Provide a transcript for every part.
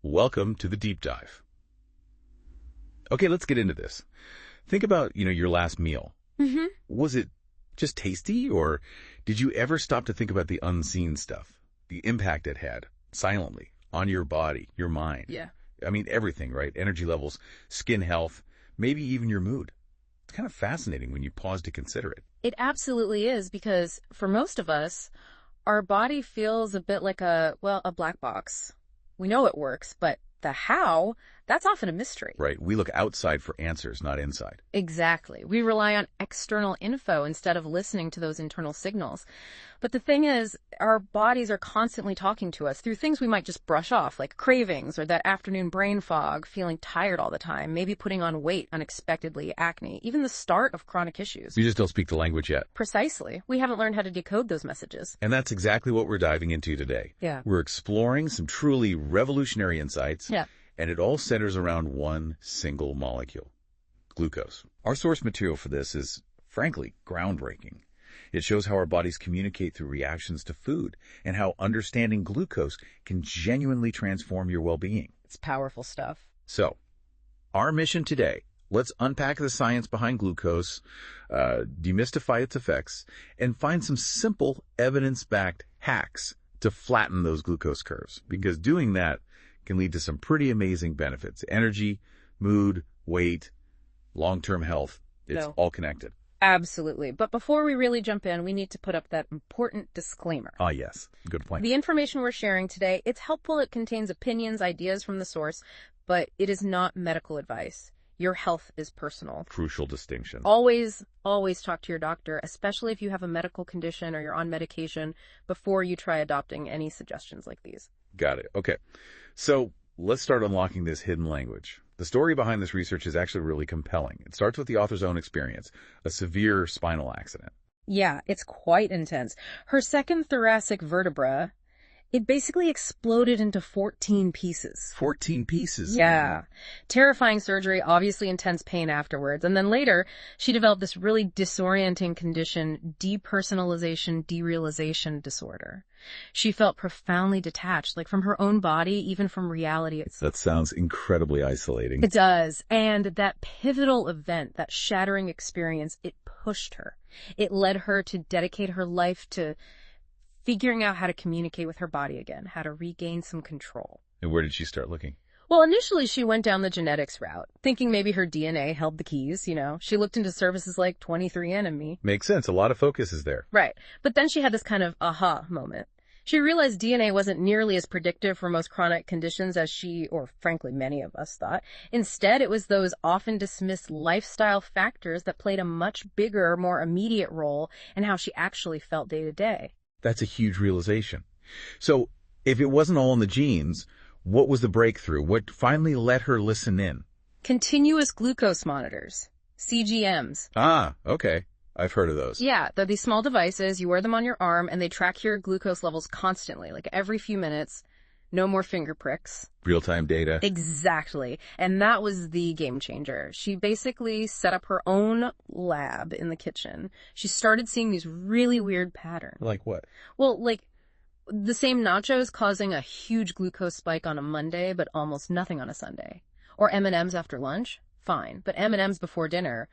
Welcome to the deep dive. Okay, let's get into this. Think about, your last meal. Mm-hmm. Was it just tasty, or did you ever stop to think about the unseen stuff, the impact it had silently on your body, your mind? Yeah. I mean, everything, right? Energy levels, skin health, maybe even your mood. It's kind of fascinating when you pause to consider it. It absolutely is, because for most of us, our body feels a bit like a black box. We know it works, but the how, that's often a mystery. Right. We look outside for answers, not inside. Exactly. We rely on external info instead of listening to those internal signals. But the thing is, our bodies are constantly talking to us through things we might just brush off, like cravings or that afternoon brain fog, feeling tired all the time, maybe putting on weight unexpectedly, acne, even the start of chronic issues. You just don't speak the language yet. Precisely. We haven't learned how to decode those messages. And that's exactly what we're diving into today. Yeah. We're exploring some truly revolutionary insights. Yeah. And it all centers around one single molecule, glucose. Our source material for this is, frankly, groundbreaking. It shows how our bodies communicate through reactions to food and how understanding glucose can genuinely transform your well-being. It's powerful stuff. So, our mission today, let's unpack the science behind glucose, demystify its effects, and find some simple evidence-backed hacks to flatten those glucose curves, because doing that can lead to some pretty amazing benefits. Energy, mood, weight, long-term health. It's all connected. Absolutely. But before we really jump in, we need to put up that important disclaimer. Ah, yes. Good point. The information we're sharing today, it's helpful. It contains opinions, ideas from the source, but it is not medical advice. Your health is personal. Crucial distinction. Always talk to your doctor, especially if you have a medical condition or you're on medication, before you try adopting any suggestions like these. Got it. Okay. So let's start unlocking this hidden language. The story behind this research is actually really compelling. It starts with the author's own experience, a severe spinal accident. Yeah, it's quite intense. Her second thoracic vertebra, it basically exploded into 14 pieces. 14 pieces? Yeah. Terrifying surgery, obviously intense pain afterwards. And then later, she developed this really disorienting condition, depersonalization derealization disorder. She felt profoundly detached, like from her own body, even from reality itself. That sounds incredibly isolating. It does. And that pivotal event, that shattering experience, it pushed her. It led her to dedicate her life to figuring out how to communicate with her body again, how to regain some control. And where did she start looking? Well, initially she went down the genetics route, thinking maybe her DNA held the keys, She looked into services like 23andMe. Makes sense. A lot of focus is there. Right. But then she had this kind of aha moment. She realized DNA wasn't nearly as predictive for most chronic conditions as she, or frankly many of us, thought. Instead, it was those often dismissed lifestyle factors that played a much bigger, more immediate role in how she actually felt day to day. That's a huge realization. So if it wasn't all in the genes, what was the breakthrough? What finally let her listen in? Continuous glucose monitors, CGMs. Ah, okay. I've heard of those. Yeah, they're these small devices. You wear them on your arm, and they track your glucose levels constantly, like every few minutes. No more finger pricks. Real-time data. Exactly. And that was the game changer. She basically set up her own lab in the kitchen. She started seeing these really weird patterns. Like what? Well, like the same nachos causing a huge glucose spike on a Monday, but almost nothing on a Sunday. Or M&Ms after lunch? Fine. But M&Ms before dinner,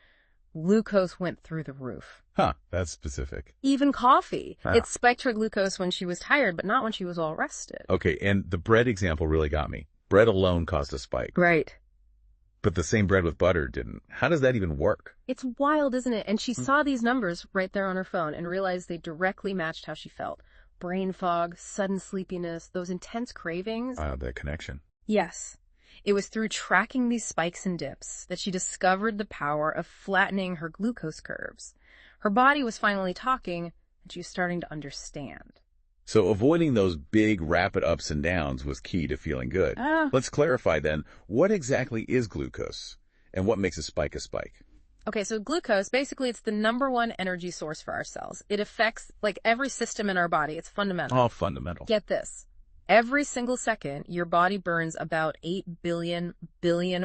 glucose went through the roof. Huh, that's specific. Even coffee. Ah. It spiked her glucose when she was tired, but not when she was all rested. Okay, and the bread example really got me. Bread alone caused a spike. Right. But the same bread with butter didn't. How does that even work? It's wild, isn't it? And she saw these numbers right there on her phone and realized they directly matched how she felt. Brain fog, sudden sleepiness, those intense cravings. The connection. Yes. It was through tracking these spikes and dips that she discovered the power of flattening her glucose curves. Her body was finally talking, and she was starting to understand. So avoiding those big, rapid ups and downs was key to feeling good. Let's clarify then, what exactly is glucose, and what makes a spike a spike? Okay, so glucose, basically it's the number one energy source for our cells. It affects, like, every system in our body. It's fundamental. Oh, fundamental. Get this. Every single second, your body burns about 8 billion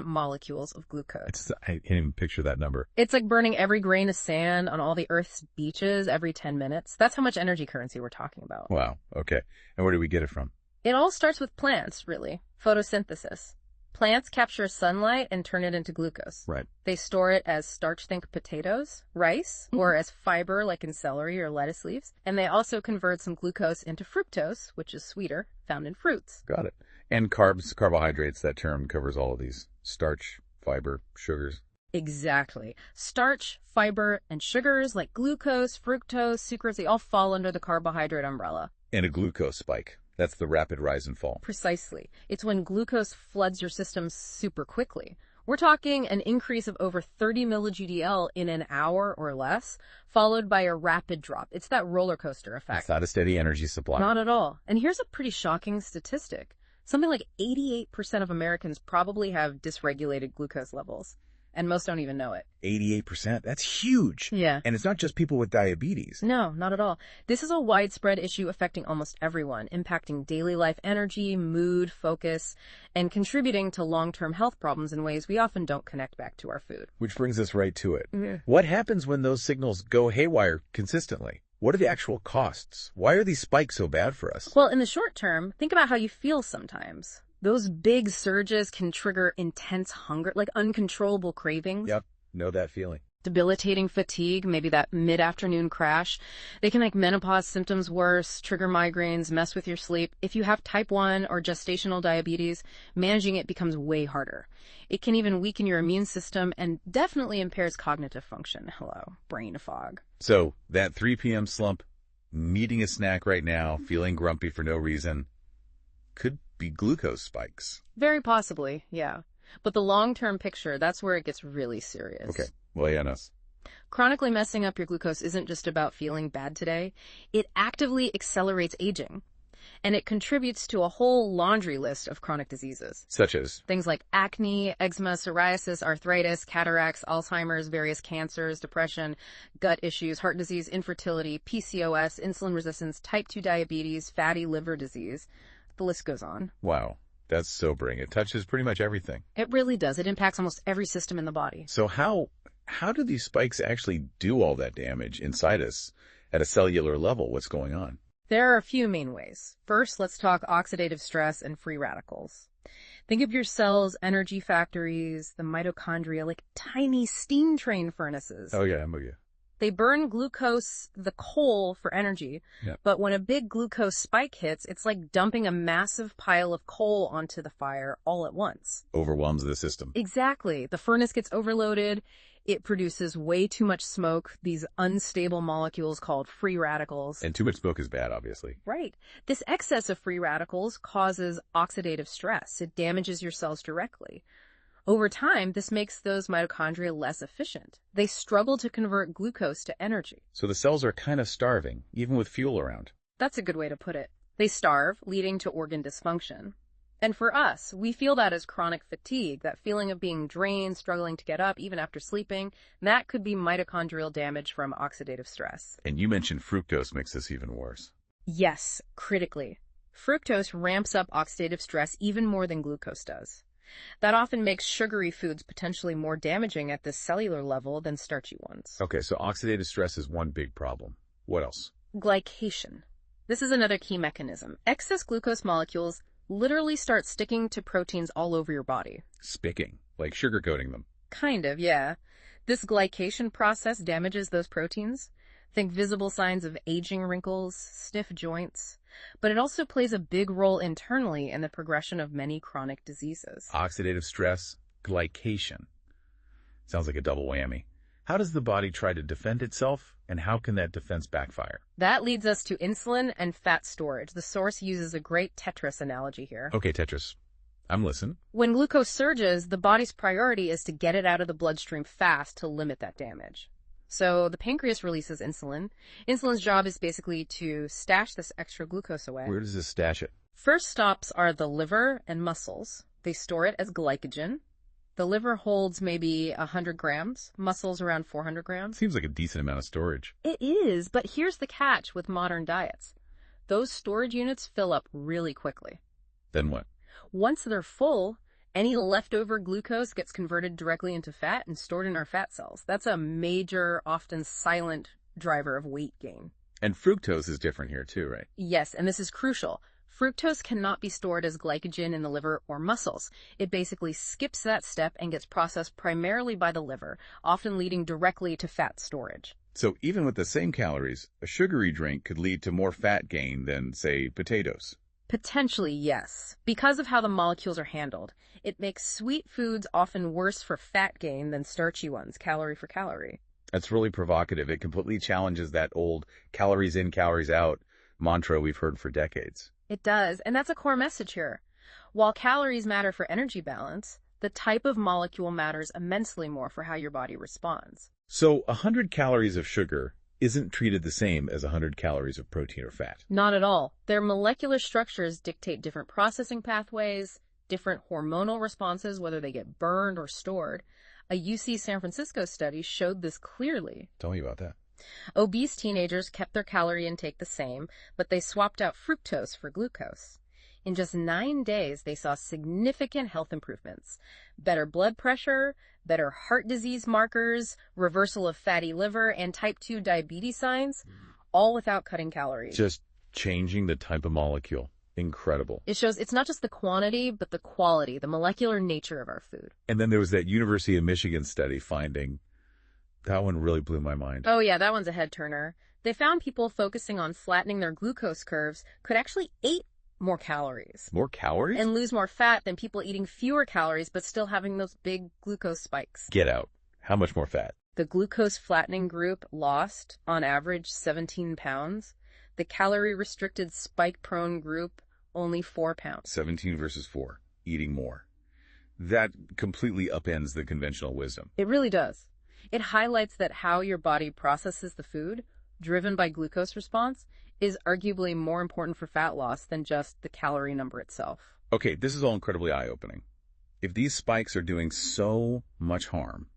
molecules of glucose. I can't even picture that number. It's like burning every grain of sand on all the Earth's beaches every 10 minutes. That's how much energy currency we're talking about. Wow, okay. And where do we get it from? It all starts with plants, really. Photosynthesis. Plants capture sunlight and turn it into glucose. Right. They store it as starch, think potatoes, rice, or as fiber like in celery or lettuce leaves. And they also convert some glucose into fructose, which is sweeter, found in fruits. Got it. And carbs, carbohydrates, that term covers all of these. Starch, fiber, sugars. Exactly. Starch, fiber, and sugars like glucose, fructose, sucrose, they all fall under the carbohydrate umbrella. And a glucose spike. That's the rapid rise and fall. Precisely. It's when glucose floods your system super quickly. We're talking an increase of over 30 milli-GDL in an hour or less, followed by a rapid drop. It's that roller coaster effect. It's not a steady energy supply. Not at all. And here's a pretty shocking statistic. Something like 88% of Americans probably have dysregulated glucose levels. And most don't even know it. 88%? That's huge. Yeah. And it's not just people with diabetes. No, not at all. This is a widespread issue affecting almost everyone, impacting daily life energy, mood, focus, and contributing to long-term health problems in ways we often don't connect back to our food. Which brings us right to it. Yeah. What happens when those signals go haywire consistently? What are the actual costs? Why are these spikes so bad for us? Well, in the short term, think about how you feel sometimes. Those big surges can trigger intense hunger, like uncontrollable cravings. Yep, know that feeling. Debilitating fatigue, maybe that mid-afternoon crash. They can make menopause symptoms worse, trigger migraines, mess with your sleep. If you have type 1 or gestational diabetes, managing it becomes way harder. It can even weaken your immune system and definitely impairs cognitive function. Hello, brain fog. So, that 3 p.m. slump, needing a snack right now, feeling grumpy for no reason, could be glucose spikes. Very possibly, yeah. But the long-term picture, that's where it gets really serious. Okay, lay on us. Chronically messing up your glucose isn't just about feeling bad today. It actively accelerates aging. And it contributes to a whole laundry list of chronic diseases. Such as? Things like acne, eczema, psoriasis, arthritis, cataracts, Alzheimer's, various cancers, depression, gut issues, heart disease, infertility, PCOS, insulin resistance, type 2 diabetes, fatty liver disease. The list goes on. Wow, that's sobering. It touches pretty much everything. It really does. It impacts almost every system in the body. So how do these spikes actually do all that damage inside us at a cellular level? What's going on? There are a few main ways. First, let's talk oxidative stress and free radicals. Think of your cells, energy factories, the mitochondria, like tiny steam train furnaces. Oh yeah, I'm with you. They burn glucose, the coal, for energy, but when a big glucose spike hits, it's like dumping a massive pile of coal onto the fire all at once. Overwhelms the system. Exactly. The furnace gets overloaded. It produces way too much smoke, these unstable molecules called free radicals. And too much smoke is bad, obviously. Right. This excess of free radicals causes oxidative stress. It damages your cells directly. Over time, this makes those mitochondria less efficient. They struggle to convert glucose to energy. So the cells are kind of starving, even with fuel around. That's a good way to put it. They starve, leading to organ dysfunction. And for us, we feel that as chronic fatigue, that feeling of being drained, struggling to get up, even after sleeping. That could be mitochondrial damage from oxidative stress. And you mentioned fructose makes this even worse. Yes, critically. Fructose ramps up oxidative stress even more than glucose does. That often makes sugary foods potentially more damaging at the cellular level than starchy ones. Okay, so oxidative stress is one big problem. What else? Glycation. This is another key mechanism. Excess glucose molecules literally start sticking to proteins all over your body. Sticking, like sugarcoating them. Kind of, yeah. This glycation process damages those proteins. Think visible signs of aging, wrinkles, stiff joints. But it also plays a big role internally in the progression of many chronic diseases. Oxidative stress, glycation. Sounds like a double whammy. How does the body try to defend itself, and how can that defense backfire? That leads us to insulin and fat storage. The source uses a great Tetris analogy here. Okay, Tetris. I'm listening. When glucose surges, the body's priority is to get it out of the bloodstream fast to limit that damage. So the pancreas releases insulin. Insulin's job is basically to stash this extra glucose away. Where does this stash it? First stops are the liver and muscles. They store it as glycogen. The liver holds maybe 100 grams, muscles around 400 grams. Seems like a decent amount of storage. It is, but here's the catch with modern diets. Those storage units fill up really quickly. Then what? Once they're full, any leftover glucose gets converted directly into fat and stored in our fat cells. That's a major, often silent driver of weight gain. And fructose is different here too, right? Yes, and this is crucial. Fructose cannot be stored as glycogen in the liver or muscles. It basically skips that step and gets processed primarily by the liver, often leading directly to fat storage. So even with the same calories, a sugary drink could lead to more fat gain than, say, potatoes. Potentially, yes. Because of how the molecules are handled, it makes sweet foods often worse for fat gain than starchy ones, calorie for calorie. That's really provocative. It completely challenges that old calories in, calories out mantra we've heard for decades. It does, and that's a core message here. While calories matter for energy balance, the type of molecule matters immensely more for how your body responds. So 100 calories of sugar isn't treated the same as 100 calories of protein or fat. Not at all. Their molecular structures dictate different processing pathways, different hormonal responses, whether they get burned or stored. A UC San Francisco study showed this clearly. Tell me about that. Obese teenagers kept their calorie intake the same, but they swapped out fructose for glucose. In just 9 days, they saw significant health improvements. Better blood pressure, better heart disease markers, reversal of fatty liver, and type 2 diabetes signs, all without cutting calories. Just changing the type of molecule. Incredible. It shows it's not just the quantity, but the quality, the molecular nature of our food. And then there was that University of Michigan study finding, that one really blew my mind. Oh yeah, that one's a head turner. They found people focusing on flattening their glucose curves could actually eat more calories. More calories? And lose more fat than people eating fewer calories but still having those big glucose spikes. Get out. How much more fat? The glucose flattening group lost, on average, 17 pounds. The calorie-restricted spike-prone group, only 4 pounds. 17 versus 4. Eating more. That completely upends the conventional wisdom. It really does. It highlights that how your body processes the food, driven by glucose response, is arguably more important for fat loss than just the calorie number itself. Okay, this is all incredibly eye-opening. If these spikes are doing so much harm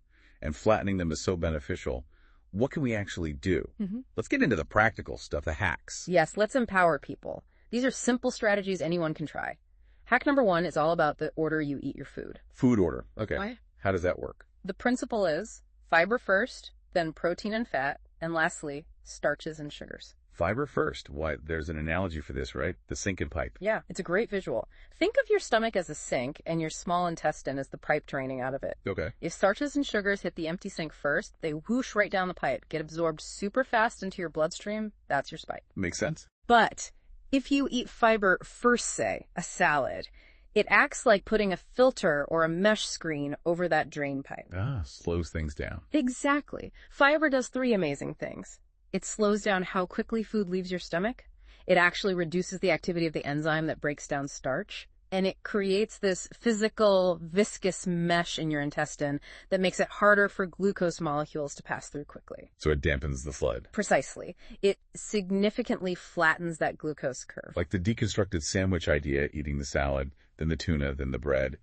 and flattening them is so beneficial, what can we actually do? Let's get into the practical stuff, the hacks. Yes, let's empower people. These are simple strategies anyone can try. Hack number 1 is all about the order you eat your food. Food order. Okay. Why? How does that work? The principle is fiber first, then protein and fat, and lastly, starches and sugars. Fiber first. Why, there's an analogy for this, right? The sink and pipe. Yeah, it's a great visual. Think of your stomach as a sink and your small intestine as the pipe draining out of it. Okay. If starches and sugars hit the empty sink first, they whoosh right down the pipe, get absorbed super fast into your bloodstream. That's your spike. Makes sense. But if you eat fiber first, say, a salad, it acts like putting a filter or a mesh screen over that drain pipe. Slows things down. Exactly. Fiber does 3 amazing things. It slows down how quickly food leaves your stomach. It actually reduces the activity of the enzyme that breaks down starch. And it creates this physical, viscous mesh in your intestine that makes it harder for glucose molecules to pass through quickly. So it dampens the flood. Precisely. It significantly flattens that glucose curve. Like the deconstructed sandwich idea, eating the salad, then the tuna, then the bread.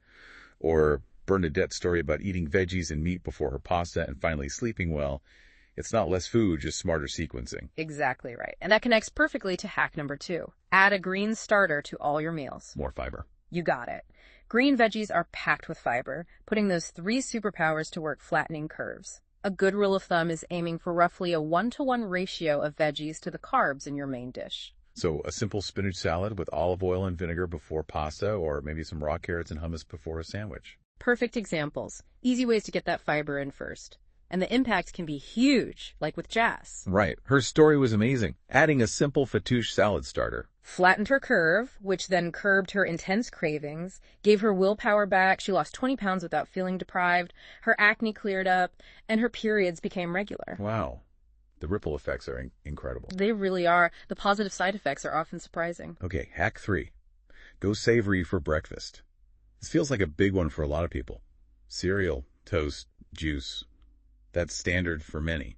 Or Bernadette's story about eating veggies and meat before her pasta and finally sleeping well. It's not less food, just smarter sequencing. Exactly right. And that connects perfectly to hack number 2. Add a green starter to all your meals. More fiber. You got it. Green veggies are packed with fiber, putting those 3 superpowers to work flattening curves. A good rule of thumb is aiming for roughly a 1-to-1 ratio of veggies to the carbs in your main dish. So a simple spinach salad with olive oil and vinegar before pasta, or maybe some raw carrots and hummus before a sandwich. Perfect examples. Easy ways to get that fiber in first. And the impact can be huge, like with Jas. Right. Her story was amazing. Adding a simple fattoush salad starter. Flattened her curve, which then curbed her intense cravings, gave her willpower back, she lost 20 pounds without feeling deprived, her acne cleared up, and her periods became regular. Wow. The ripple effects are incredible. They really are. The positive side effects are often surprising. Okay, hack 3. Go savory for breakfast. This feels like a big one for a lot of people. Cereal, toast, juice. That's standard for many.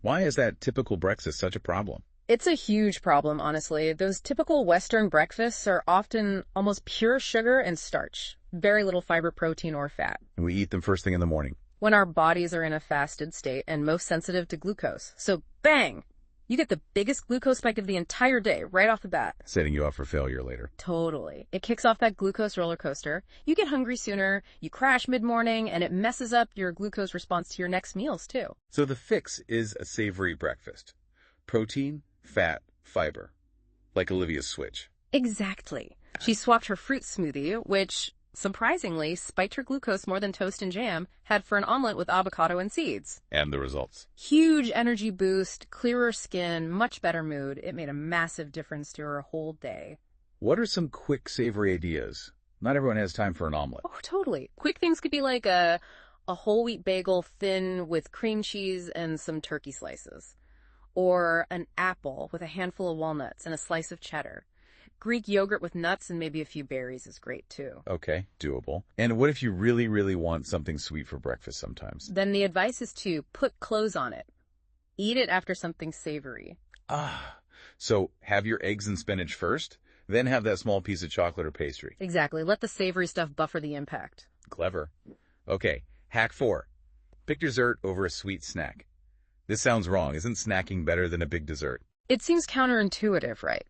Why is that typical breakfast such a problem? It's a huge problem, honestly. Those typical Western breakfasts are often almost pure sugar and starch. Very little fiber, protein, or fat. And we eat them first thing in the morning. When our bodies are in a fasted state and most sensitive to glucose. So bang! You get the biggest glucose spike of the entire day right off the bat. Setting you up for failure later. Totally. It kicks off that glucose roller coaster. You get hungry sooner, you crash mid-morning, and it messes up your glucose response to your next meals, too. So the fix is a savory breakfast. Protein, fat, fiber. Like Olivia's switch. Exactly. She swapped her fruit smoothie, which, surprisingly, spiked her glucose more than toast and jam had for an omelet with avocado and seeds. And the results. Huge energy boost, clearer skin, much better mood. It made a massive difference to her whole day. What are some quick, savory ideas? Not everyone has time for an omelet. Oh, totally. Quick things could be like a whole wheat bagel thin with cream cheese and some turkey slices. Or an apple with a handful of walnuts and a slice of cheddar. Greek yogurt with nuts and maybe a few berries is great too. Okay, doable. And what if you really, really want something sweet for breakfast sometimes? Then the advice is to put clothes on it. Eat it after something savory. So have your eggs and spinach first, then have that small piece of chocolate or pastry. Exactly. Let the savory stuff buffer the impact. Clever. Okay, hack 4. Pick dessert over a sweet snack. This sounds wrong. Isn't snacking better than a big dessert? It seems counterintuitive, right?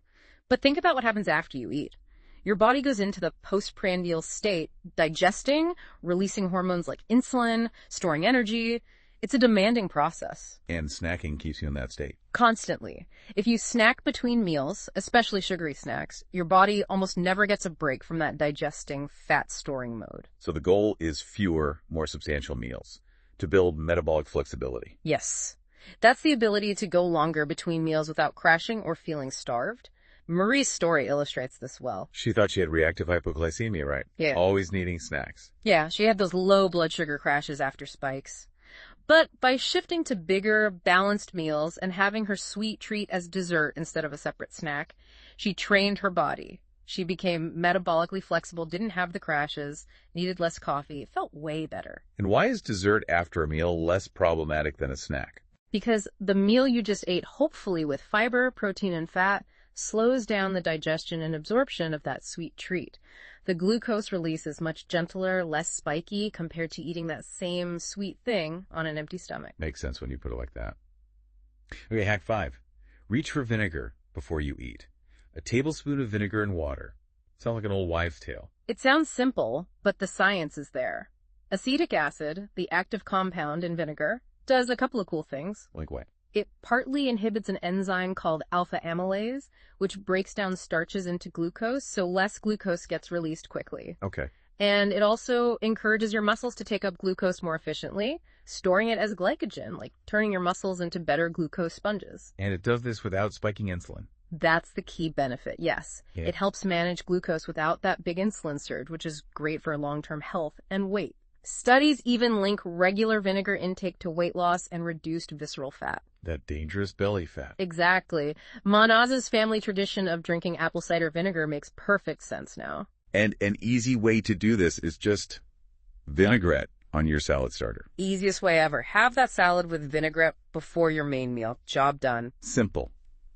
But think about what happens after you eat. Your body goes into the postprandial state, digesting, releasing hormones like insulin, storing energy. It's a demanding process. And snacking keeps you in that state. Constantly. If you snack between meals, especially sugary snacks, your body almost never gets a break from that digesting, fat-storing mode. So the goal is fewer, more substantial meals to build metabolic flexibility. Yes. That's the ability to go longer between meals without crashing or feeling starved. Marie's story illustrates this well. She thought she had reactive hypoglycemia, right? Yeah. Always needing snacks. Yeah, she had those low blood sugar crashes after spikes. But by shifting to bigger, balanced meals and having her sweet treat as dessert instead of a separate snack, she trained her body. She became metabolically flexible, didn't have the crashes, needed less coffee. It felt way better. And why is dessert after a meal less problematic than a snack? Because the meal you just ate, hopefully with fiber, protein, and fat, slows down the digestion and absorption of that sweet treat. The glucose release is much gentler, less spiky compared to eating that same sweet thing on an empty stomach. Makes sense when you put it like that. Okay, hack 5. Reach for vinegar before you eat. A tablespoon of vinegar and water. Sounds like an old wives' tale. It sounds simple, but the science is there. Acetic acid, the active compound in vinegar, does a couple of cool things. Like what? It partly inhibits an enzyme called alpha amylase, which breaks down starches into glucose, so less glucose gets released quickly. Okay. And it also encourages your muscles to take up glucose more efficiently, storing it as glycogen, like turning your muscles into better glucose sponges. And it does this without spiking insulin. That's the key benefit, yes. Yeah. It helps manage glucose without that big insulin surge, which is great for long-term health and weight. Studies even link regular vinegar intake to weight loss and reduced visceral fat. That dangerous belly fat. Exactly. Manaz's family tradition of drinking apple cider vinegar makes perfect sense now. And an easy way to do this is just vinaigrette on your salad starter. Easiest way ever. Have that salad with vinaigrette before your main meal. Job done. Simple.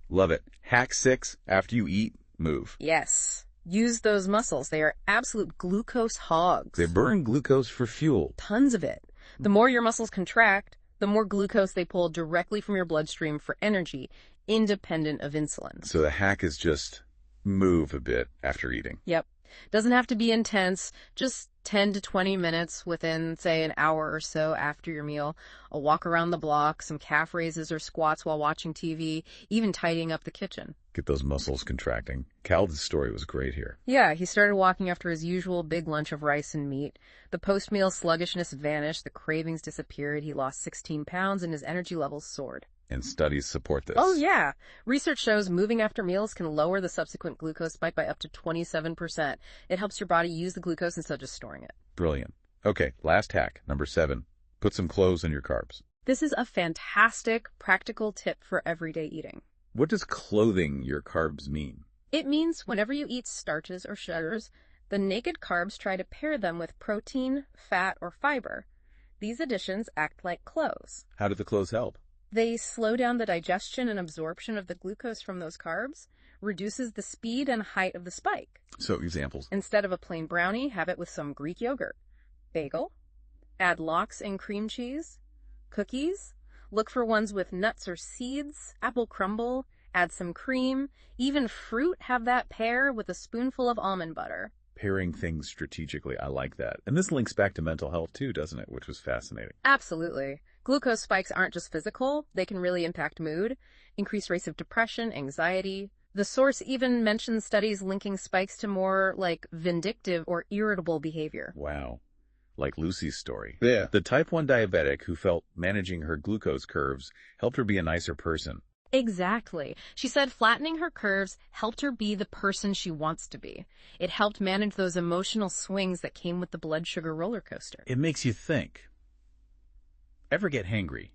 Love it. Hack 6. After you eat, move. Yes. Use those muscles. They are absolute glucose hogs. They burn glucose for fuel. Tons of it. The more your muscles contract, the more glucose they pull directly from your bloodstream for energy, independent of insulin. So the hack is just move a bit after eating. Yep. Doesn't have to be intense, just 10 to 20 minutes within, say, an hour or so after your meal. A walk around the block, some calf raises or squats while watching TV, even tidying up the kitchen. Get those muscles contracting. Calvin's story was great here. Yeah, he started walking after his usual big lunch of rice and meat. The post-meal sluggishness vanished, the cravings disappeared, he lost 16 pounds, and his energy levels soared. And studies support this. Oh, yeah. Research shows moving after meals can lower the subsequent glucose spike by up to 27%. It helps your body use the glucose instead of just storing it. Brilliant. Okay, last hack, number 7. Put some cloves in your carbs. This is a fantastic, practical tip for everyday eating. What does clothing your carbs mean? It means whenever you eat starches or sugars, the naked carbs try to pair them with protein, fat, or fiber. These additions act like clothes. How do the cloves help? They slow down the digestion and absorption of the glucose from those carbs, reduces the speed and height of the spike. So, examples. Instead of a plain brownie, have it with some Greek yogurt. Bagel. Add lox and cream cheese. Cookies. Look for ones with nuts or seeds. Apple crumble. Add some cream. Even fruit, have that pair with a spoonful of almond butter. Pairing things strategically. I like that. And this links back to mental health too, doesn't it? Which was fascinating. Absolutely. Glucose spikes aren't just physical. They can really impact mood, increase rates of depression, anxiety, The source even mentions studies linking spikes to more like vindictive or irritable behavior. Wow. Like Lucy's story. Yeah. The type 1 diabetic who felt managing her glucose curves helped her be a nicer person. Exactly. She said flattening her curves helped her be the person she wants to be. It helped manage those emotional swings that came with the blood sugar roller coaster. It makes you think. Ever get hangry?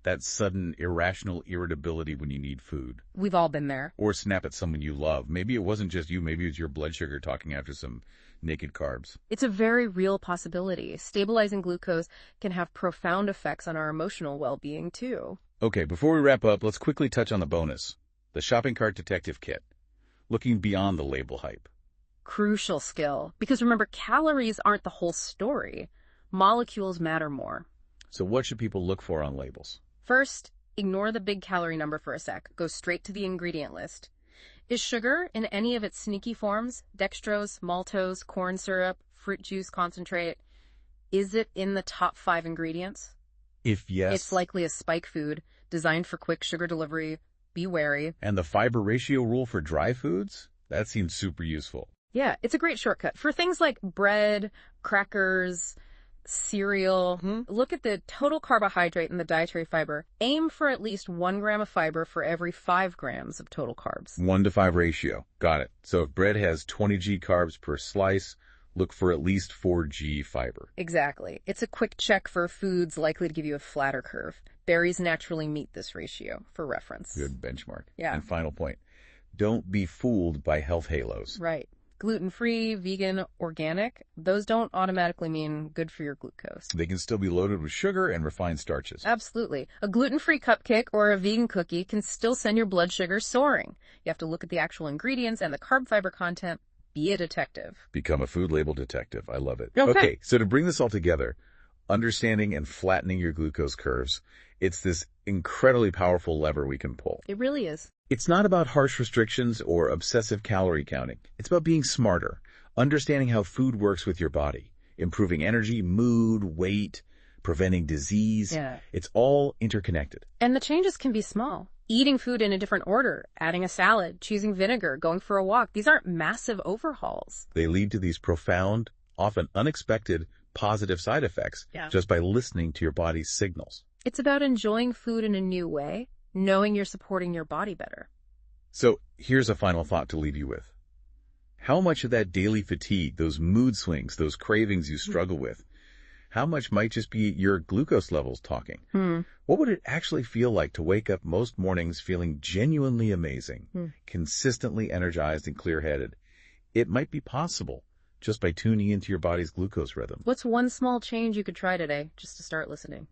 That sudden, irrational irritability when you need food. We've all been there. Or snap at someone you love. Maybe it wasn't just you, maybe it was your blood sugar talking after some naked carbs. It's a very real possibility. Stabilizing glucose can have profound effects on our emotional well-being, too. Okay, before we wrap up, let's quickly touch on the bonus. The shopping cart detective kit. Looking beyond the label hype. Crucial skill. Because remember, calories aren't the whole story. Molecules matter more. So what should people look for on labels? First, ignore the big calorie number for a sec. Go straight to the ingredient list. Is sugar in any of its sneaky forms, dextrose, maltose, corn syrup, fruit juice concentrate, is it in the top 5 ingredients? If yes, It's likely a spike food, designed for quick sugar delivery. Be wary. and the fiber ratio rule for dry foods? That seems super useful. Yeah, it's a great shortcut. For things like bread, crackers, cereal, look at the total carbohydrate and the dietary fiber. Aim for at least 1 gram of fiber for every 5 grams of total carbs. 1-to-5 ratio. Got it. So if bread has 20 g carbs per slice, look for at least 4 g fiber. Exactly. It's a quick check for foods likely to give you a flatter curve. Berries naturally meet this ratio, for reference. Good benchmark. Yeah. And final point. Don't be fooled by health halos. Right. Gluten-free, vegan, organic, those don't automatically mean good for your glucose. They can still be loaded with sugar and refined starches. Absolutely. A gluten-free cupcake or a vegan cookie can still send your blood sugar soaring. You have to look at the actual ingredients and the carb fiber content. Be a detective. Become a food label detective. I love it. Okay. So to bring this all together, understanding and flattening your glucose curves, it's this incredibly powerful lever we can pull. It really is. It's not about harsh restrictions or obsessive calorie counting. It's about being smarter, understanding how food works with your body, improving energy, mood, weight, preventing disease. Yeah. It's all interconnected. And the changes can be small. Eating food in a different order, adding a salad, choosing vinegar, going for a walk. These aren't massive overhauls. They lead to these profound, often unexpected, positive side effects just by listening to your body's signals. It's about enjoying food in a new way, knowing you're supporting your body better. So here's a final thought to leave you with. How much of that daily fatigue, those mood swings, those cravings you struggle with, how much might just be your glucose levels talking? What would it actually feel like to wake up most mornings feeling genuinely amazing, consistently energized and clear-headed? It might be possible just by tuning into your body's glucose rhythm. What's one small change you could try today just to start listening?